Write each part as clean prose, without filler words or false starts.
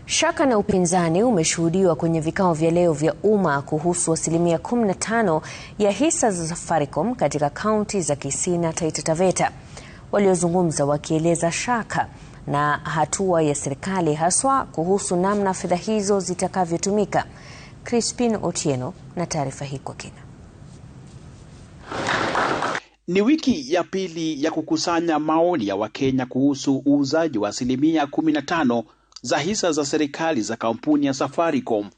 Shaka na upinzani umeshuhudiwa kwenye vikao vya leo vya umma kuhusu asilimia 15 ya hisa za Safaricom katika kaunti za Kisii na Taita Taveta. Waliozungumza wakieleza shaka na hatua ya serikali haswa kuhusu namna fedha hizo zitakavyotumika. Crispin Otieno na taarifa hii kwa kina. Ni wiki ya pili ya kukusanya maoni ya Wakenya kuhusu uuzaji wa asilimia 15 za hisa za serikali za kampuni ya Safaricom.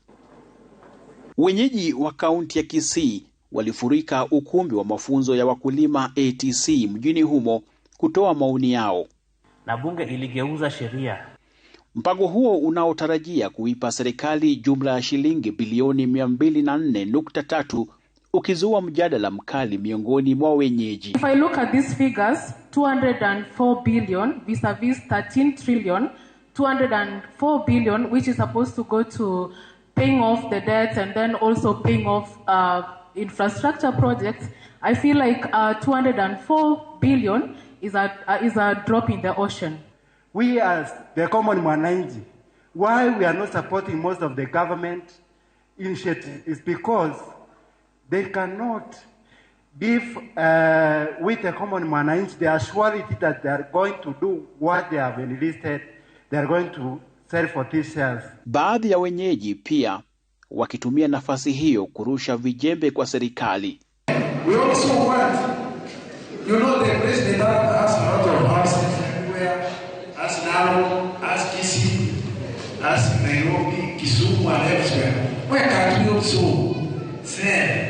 Wenyeji wa kaunti ya Kisii walifurika ukumbi wa mafunzo ya wakulima ATC mjini humo kutoa maoni yao. Na bunge iligeuza sheria. Mpango huo unaotarajia kuipa serikali jumla ya shilingi bilioni 204.3 ukizua mjadala mkali miongoni mwa wenyeji. If I look at these figures, 204 billion vis-a-vis 13 trillion, 204 billion which is supposed to go to paying off the debt and then also paying off infrastructure projects. I feel like 204 billion is a drop in the ocean. We as the common mwananchi, why we are not supporting most of the government initiatives is because they cannot give with the common mwananchi the assurity that they are going to do what they have enlisted, they are going to sell for these shares. Baadhi ya wenyeji pia wakitumia nafasi hiyo kurusha vijembe kwa serikali. We also want, the president has a lot of houses everywhere, as Narok, as Kisii, as Nairobi, Kisumu and elsewhere. Where can we also sell?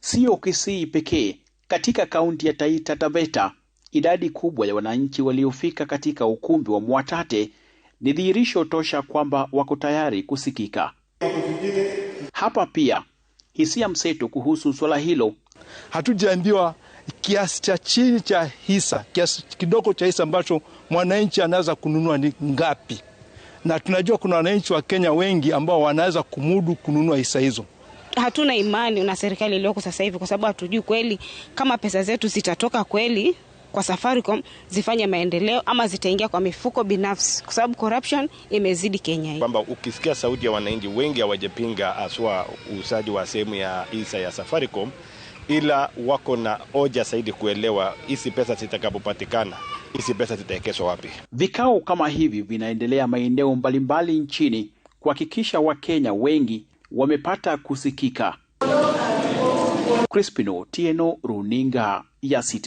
Sio Kisii pekee, katika kaunti ya Taita Taveta, idadi kubwa ya wananchi waliofika katika ukumbi wa Mwatate ni dhihirisho tosha kwamba wako tayari kusikika. Hapa pia, hisia mseto kuhusu swala hilo. Hatujaambiwa kiasi cha chini cha hisa, kiasi kidogo cha hisa ambacho mwananchi anaweza kununua ni ngapi. Na tunajua kuna wananchi wa Kenya wengi ambao wanaweza kumudu kununua hisa hizo. Hatuna imani na serikali iliyoko sasa hivi kwa sababu hatujui kweli kama pesa zetu zitatoka kweli kwa Safaricom zifanye maendeleo ama zitaingia kwa mifuko binafsi kwa sababu corruption imezidi Kenya hii. Kwamba ukisikia sauti ya wananchi wengi hawajapinga aswa uuzaji wa sehemu ya hisa ya Safaricom, ila wako na hoja zaidi kuelewa hizi pesa zitakapopatikana, hizi pesa zitaelekezwa wapi. Vikao kama hivi vinaendelea maeneo mbalimbali nchini kuhakikisha Wakenya wengi wamepata kusikika. Crispin Otieno, runinga ya Citizen.